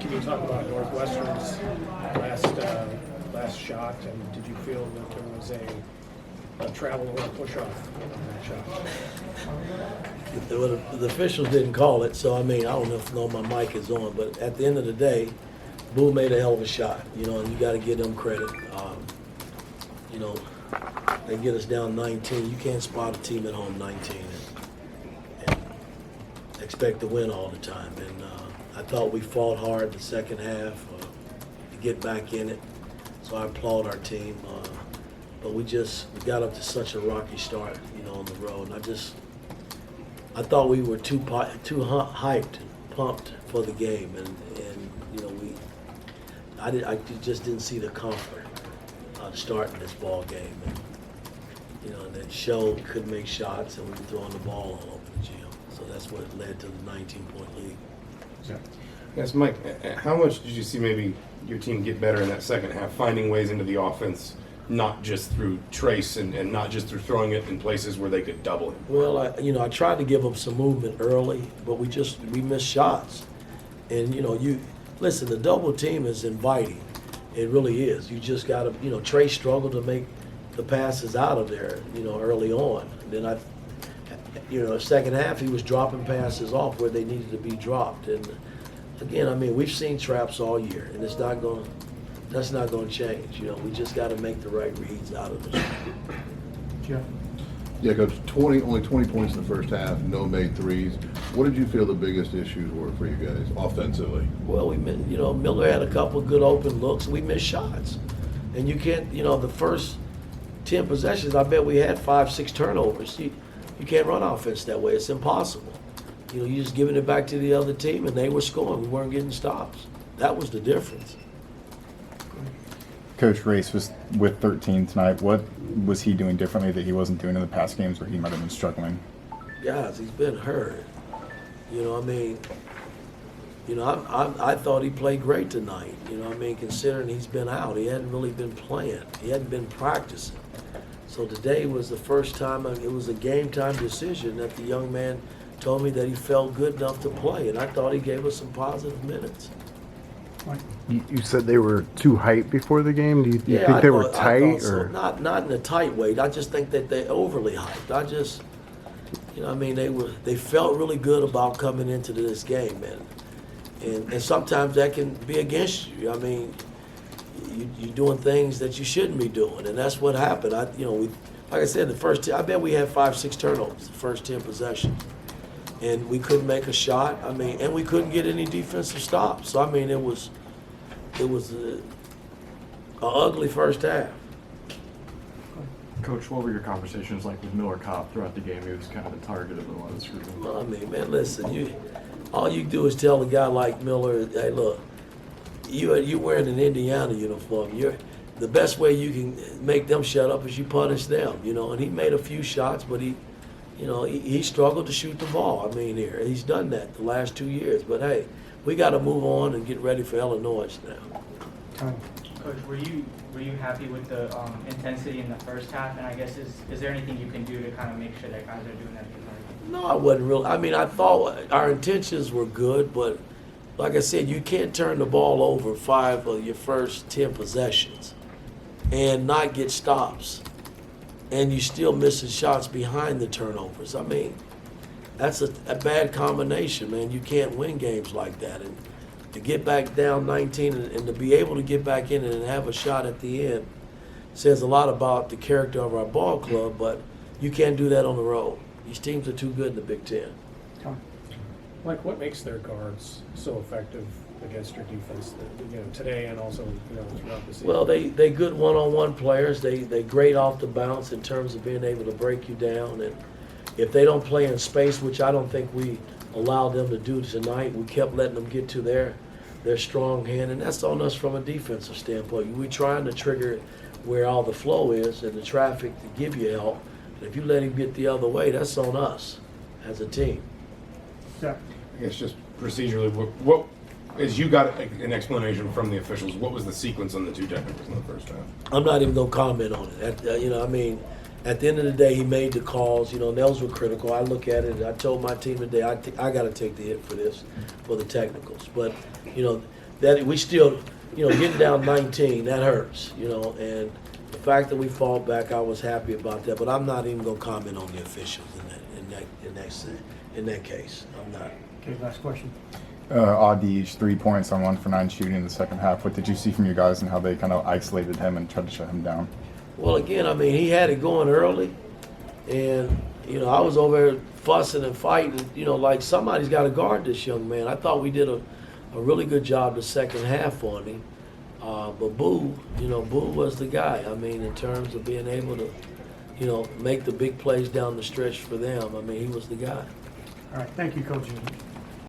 can you talk about Northwestern's last shot, and did you feel that there was a travel or a push-off on that shot? The officials didn't call it, so I mean, I don't know if my mic is on, but at the end of the day, Boo made a hell of a shot, and you got to give them credit. They get us down 19. You can't spot a team at home 19 and expect to win all the time. And I thought we fought hard the second half to get back in it, so I applaud our team. But we got up to such a rocky start, on the road. And I thought we were too hyped, pumped for the game, and I just didn't see the comfort starting this ball game, and that show couldn't make shots, and we were throwing the ball all over the gym. So that's what led to the 19-point lead. Yeah. Yes, Mike, how much did you see maybe your team get better in that second half, finding ways into the offense, not just through trace and not just through throwing it in places where they could double it? Well, I tried to give them some movement early, but we missed shots. And, listen, the double team is inviting. It really is. You just got to, Trey struggled to make the passes out of there, early on. And then second half he was dropping passes off where they needed to be dropped. And again, we've seen traps all year, and that's not going to change. We just got to make the right reads out of it. Jeff? Yeah, Coach, only 20 points in the first half, no made threes. What did you feel the biggest issues were for you guys offensively? Well, Miller had a couple of good open looks. We missed shots. And you can't, the first 10 possessions, I bet we had 5-6 turnovers. You can't run offense that way. It's impossible. You're just giving it back to the other team, and they were scoring. We weren't getting stops. That was the difference. Coach Race was with 13 tonight. What was he doing differently that he wasn't doing in the past games where he might have been struggling? Guys, he's been hurt. I thought he played great tonight. Considering he's been out, he hadn't really been playing. He hadn't been practicing. So today was the first time, it was a game time decision that the young man told me that he felt good enough to play, and I thought he gave us some positive minutes. You said they were too hyped before the game. Do you think I they were thought tight, so. or not in a tight way? I just think that they're overly hyped. They felt really good about coming into this game, man. And sometimes that can be against you. You're doing things that you shouldn't be doing, and that's what happened. Like I said, I bet we had 5-6 turnovers the first 10 possessions. And we couldn't make a shot. And we couldn't get any defensive stops. So it was an ugly first half. Coach, what were your conversations like with Miller Kopp throughout the game? He was kind of the target of a lot of scrutiny. Well, man, listen. All you do is tell a guy like Miller, hey, look, you're wearing an Indiana uniform. The best way you can make them shut up is you punish them. And he made a few shots, but he struggled to shoot the ball. Here he's done that the last 2 years. But hey, we got to move on and get ready for Illinois now. Coach, were you happy with the intensity in the first half? And I guess is there anything you can do to kind of make sure that guys are doing that? No, I wasn't really. I thought our intentions were good, but like I said, you can't turn the ball over 5 of your first 10 possessions and not get stops. And you still missing shots behind the turnovers. That's a bad combination, man. You can't win games like that. And to get back down 19 and to be able to get back in and have a shot at the end says a lot about the character of our ball club, but you can't do that on the road. These teams are too good in the Big Ten. Mike, what makes their guards so effective against your defense today and also throughout the season? Well, they good one-on-one players. They great off the bounce in terms of being able to break you down. And if they don't play in space, which I don't think we allowed them to do tonight, we kept letting them get to their strong hand, and that's on us from a defensive standpoint. We're trying to trigger where all the flow is and the traffic to give you help. And if you let him get the other way, that's on us as a team. Yeah. I guess just procedurally, what as you got an explanation from the officials, what was the sequence on the two technicals in the first half? I'm not even gonna comment on it. At the end of the day, he made the calls. Those were critical. I look at it. I told my team today, I got to take the hit for this, for the technicals. But that we still, getting down 19, that hurts, and the fact that we fall back, I was happy about that, but I'm not even gonna comment on the officials in that case. I'm not. Okay, last question. Adi, 3 points on 1 for 9 shooting in the second half. What did you see from you guys and how they kind of isolated him and tried to shut him down? Well, again, I mean, he had it going early, and I was over there fussing and fighting. Like somebody's got to guard this young man. I thought we did a really good job the second half on him, but Boo was the guy. I mean, in terms of being able to, make the big plays down the stretch for them. I mean, he was the guy. All right, thank you, Coach.